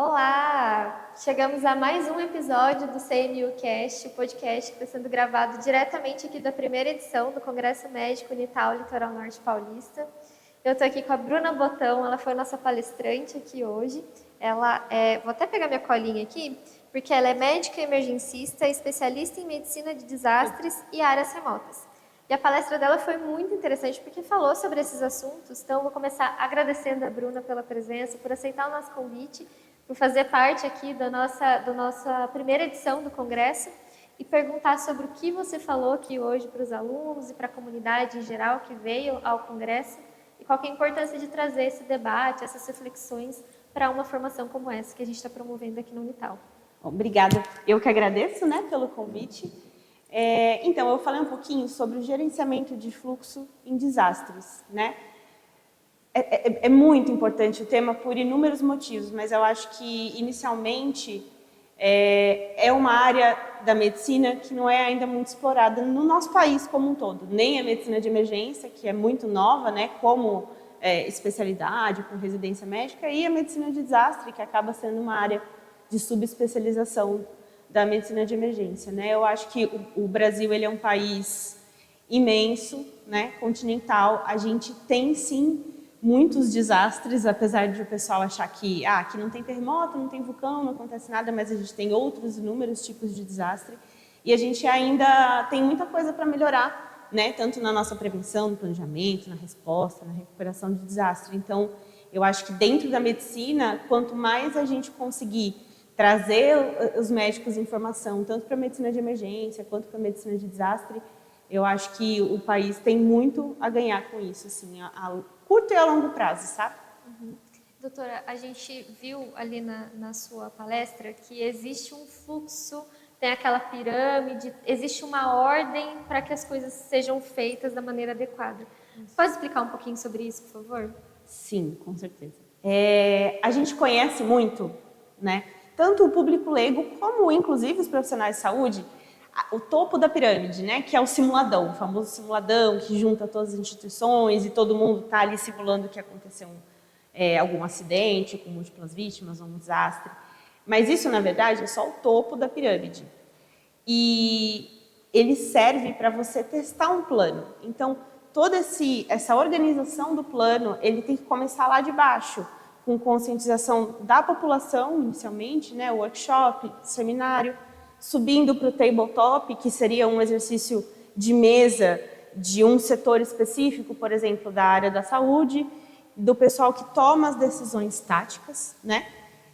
Olá! Chegamos a mais um episódio do CMU Cast, o podcast que está sendo gravado diretamente aqui da primeira edição do Congresso Médico Unital Litoral Norte Paulista. Eu estou aqui com a Bruna Botão, ela foi nossa palestrante aqui hoje. Vou até pegar minha colinha aqui, porque ela é médica emergencista, especialista em medicina de desastres e áreas remotas. E a palestra dela foi muito interessante porque falou sobre esses assuntos. Então, eu vou começar agradecendo a Bruna pela presença, por aceitar o nosso convite, por fazer parte aqui da nossa primeira edição do Congresso e perguntar sobre o que você falou aqui hoje para os alunos e para a comunidade em geral que veio ao Congresso e qual que é a importância de trazer esse debate, essas reflexões para uma formação como essa que a gente está promovendo aqui no Unital. Bom, obrigada. Eu que agradeço, pelo convite. Então, eu falei um pouquinho sobre o gerenciamento de fluxo em desastres, É muito importante o tema por inúmeros motivos, mas eu acho que, inicialmente, é uma área da medicina que não é ainda muito explorada no nosso país como um todo. Nem a medicina de emergência, que é muito nova, como especialidade, com residência médica, e a medicina de desastre, que acaba sendo uma área de subespecialização da medicina de emergência. Eu acho que o Brasil ele é um país imenso, continental. A gente tem, sim, muitos desastres, apesar de o pessoal achar que aqui não tem terremoto, não tem vulcão, não acontece nada, mas a gente tem outros inúmeros tipos de desastre e a gente ainda tem muita coisa para melhorar, tanto na nossa prevenção, no planejamento, na resposta, na recuperação de desastre. Então, eu acho que dentro da medicina, quanto mais a gente conseguir trazer os médicos informação, tanto para a medicina de emergência quanto para a medicina de desastre, eu acho que o país tem muito a ganhar com isso, assim, a curto e a longo prazo, sabe? Uhum. Doutora, a gente viu ali na sua palestra que existe um fluxo, tem aquela pirâmide, existe uma ordem para que as coisas sejam feitas da maneira adequada. Pode explicar um pouquinho sobre isso, por favor? Sim, com certeza. A gente conhece muito, tanto o público leigo como, inclusive, os profissionais de saúde, o topo da pirâmide, que é o simuladão, o famoso simuladão que junta todas as instituições e todo mundo está ali simulando que aconteceu algum acidente com múltiplas vítimas ou um desastre. Mas isso, na verdade, é só o topo da pirâmide. E ele serve para você testar um plano. Então, toda essa organização do plano, ele tem que começar lá de baixo, com conscientização da população, inicialmente, workshop, seminário, subindo para o tabletop, que seria um exercício de mesa de um setor específico, por exemplo, da área da saúde, do pessoal que toma as decisões táticas,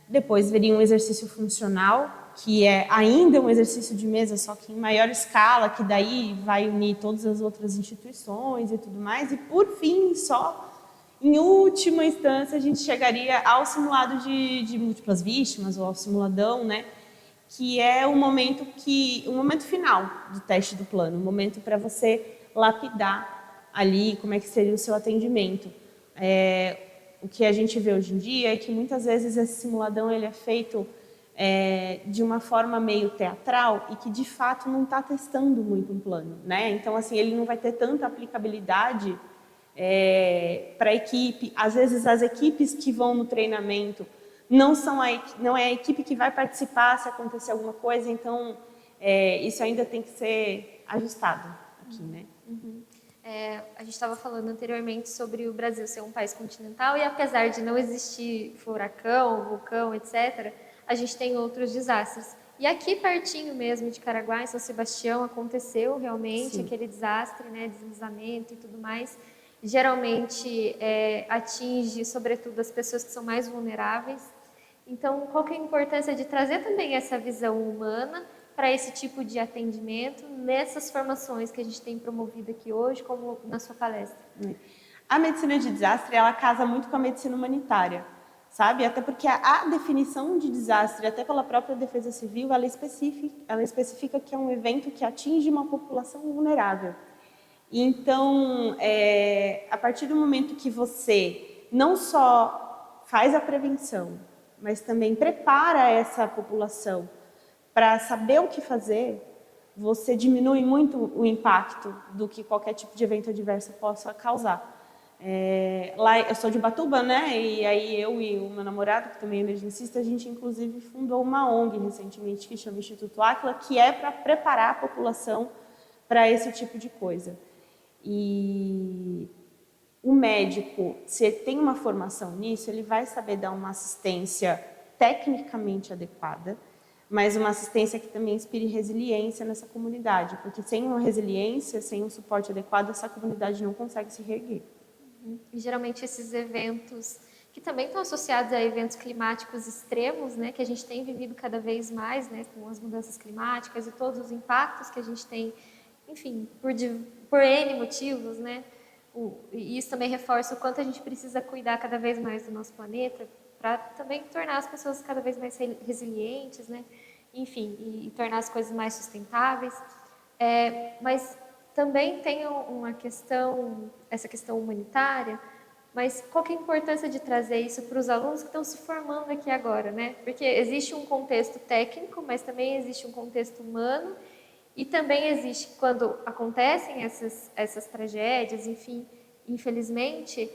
Depois viria um exercício funcional, que é ainda um exercício de mesa, só que em maior escala, que daí vai unir todas as outras instituições e tudo mais. E, por fim, só em última instância, a gente chegaria ao simulado de múltiplas vítimas, ou ao simuladão, que é o momento final do teste do plano, o momento para você lapidar ali como é que seria o seu atendimento. O que a gente vê hoje em dia é que muitas vezes esse simuladão ele é feito de uma forma meio teatral e que de fato não está testando muito um plano, Então, assim, ele não vai ter tanta aplicabilidade para a equipe. Às vezes as equipes que vão no treinamento não é a equipe que vai participar se acontecer alguma coisa, então isso ainda tem que ser ajustado aqui, Uhum. A gente estava falando anteriormente sobre o Brasil ser um país continental e apesar de não existir furacão, vulcão, etc., a gente tem outros desastres. E aqui pertinho mesmo de Caraguá, em São Sebastião, aconteceu realmente aquele desastre, deslizamento e tudo mais. Geralmente atinge, sobretudo, as pessoas que são mais vulneráveis. Então, qual que é a importância de trazer também essa visão humana para esse tipo de atendimento nessas formações que a gente tem promovido aqui hoje, como na sua palestra? A medicina de desastre, ela casa muito com a medicina humanitária, sabe? Até porque a definição de desastre, até pela própria Defesa Civil, ela especifica que é um evento que atinge uma população vulnerável. Então, a partir do momento que você não só faz a prevenção, mas também prepara essa população para saber o que fazer, você diminui muito o impacto do que qualquer tipo de evento adverso possa causar. Lá eu sou de Ubatuba, né? E aí eu e o meu namorado, que também é emergencista, a gente inclusive fundou uma ONG recentemente que chama Instituto Áquila, que é para preparar a população para esse tipo de coisa. E o médico, se ele tem uma formação nisso, ele vai saber dar uma assistência tecnicamente adequada, mas uma assistência que também inspire resiliência nessa comunidade, porque sem uma resiliência, sem um suporte adequado, essa comunidade não consegue se reerguer. E geralmente esses eventos, que também estão associados a eventos climáticos extremos, né, que a gente tem vivido cada vez mais, né, com as mudanças climáticas e todos os impactos que a gente tem, enfim, por N motivos, né, e isso também reforça o quanto a gente precisa cuidar cada vez mais do nosso planeta, para também tornar as pessoas cada vez mais resilientes, né, enfim, e tornar as coisas mais sustentáveis. Mas também tem uma questão, essa questão humanitária, mas qual que é a importância de trazer isso para os alunos que estão se formando aqui agora, né? Porque existe um contexto técnico, mas também existe um contexto humano e também existe, quando acontecem essas tragédias, enfim, infelizmente,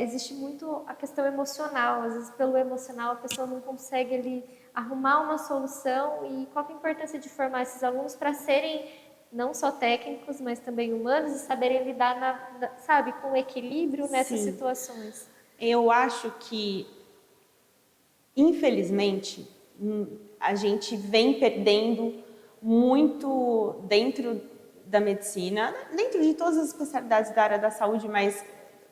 existe muito a questão emocional. Às vezes, pelo emocional, a pessoa não consegue ali arrumar uma solução. E qual que é a importância de formar esses alunos para serem não só técnicos, mas também humanos e saberem lidar, sabe, com equilíbrio nessas Sim. situações? Eu acho que, infelizmente, a gente vem perdendo muito dentro da medicina, dentro de todas as especialidades da área da saúde, mas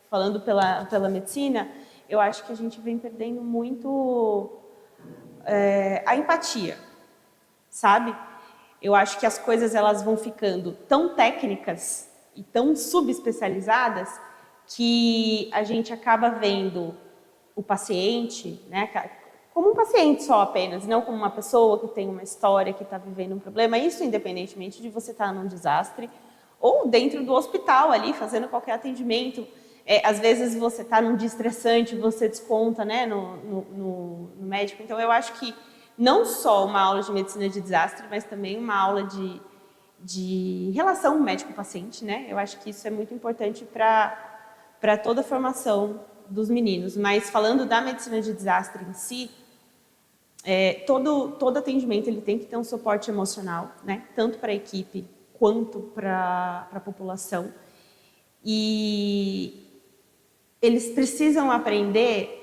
falando pela medicina, eu acho que a gente vem perdendo muito a empatia, sabe? Eu acho que as coisas elas vão ficando tão técnicas e tão subespecializadas que a gente acaba vendo o paciente, né, como um paciente só apenas, não como uma pessoa que tem uma história, que está vivendo um problema, isso independentemente de você estar num desastre ou dentro do hospital ali, fazendo qualquer atendimento. Às vezes você está num dia estressante, você desconta, né, no médico. Então eu acho que não só uma aula de medicina de desastre, mas também uma aula de relação médico-paciente, né? Eu acho que isso é muito importante para toda a formação dos meninos. Mas falando da medicina de desastre em si, todo atendimento ele tem que ter um suporte emocional, né? Tanto para a equipe quanto para a população. E eles precisam aprender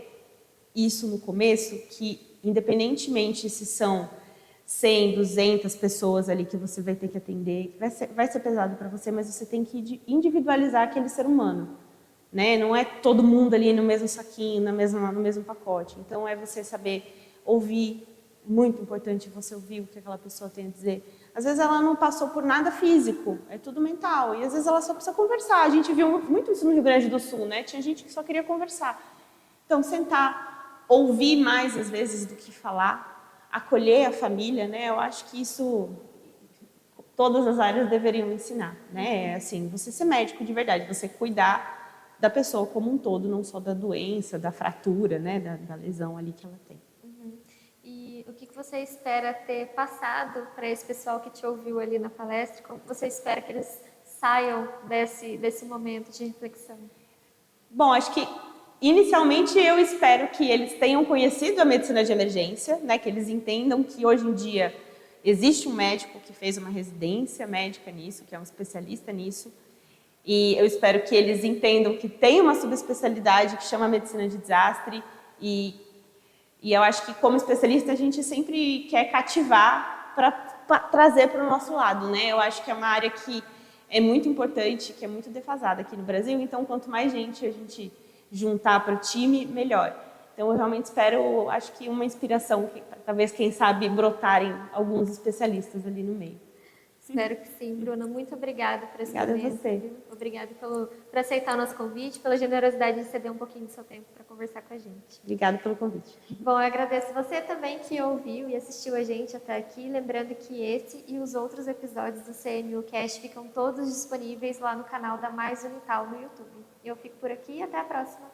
isso no começo, que independentemente se são 100, 200 pessoas ali que você vai ter que atender, que vai ser pesado para você, mas você tem que individualizar aquele ser humano, né? Não é todo mundo ali no mesmo saquinho, no mesmo pacote. Então é você saber ouvir, muito importante você ouvir o que aquela pessoa tem a dizer. Às vezes ela não passou por nada físico, é tudo mental, e às vezes ela só precisa conversar. A gente viu muito isso no Rio Grande do Sul, né? Tinha gente que só queria conversar. Então sentar, ouvir mais às vezes do que falar, acolher a família, né? Eu acho que isso todas as áreas deveriam ensinar, né? Assim, você ser médico de verdade, você cuidar da pessoa como um todo, não só da doença, da fratura, né? Da lesão ali que ela tem. E o que você espera ter passado para esse pessoal que te ouviu ali na palestra? Como você espera que eles saiam desse momento de reflexão? Bom, acho que inicialmente eu espero que eles tenham conhecido a medicina de emergência, né? Que eles entendam que hoje em dia existe um médico que fez uma residência médica nisso, que é um especialista nisso. E eu espero que eles entendam que tem uma subespecialidade que chama medicina de desastre e eu acho que, como especialista, a gente sempre quer cativar para trazer para o nosso lado, né? Eu acho que é uma área que é muito importante, que é muito defasada aqui no Brasil, então, quanto mais gente a gente juntar para o time, melhor. Então, eu realmente espero, acho que uma inspiração, talvez, quem sabe, brotarem alguns especialistas ali no meio. Espero que sim, Bruna. Muito obrigada por esse Obrigada momento. a você. Viu? Obrigada por aceitar o nosso convite, pela generosidade de ceder um pouquinho do seu tempo para conversar com a gente. Obrigada pelo convite. Bom, eu agradeço você também que ouviu e assistiu a gente até aqui. Lembrando que esse e os outros episódios do CMU Cast ficam todos disponíveis lá no canal da Mais Unital no YouTube. Eu fico por aqui e até a próxima.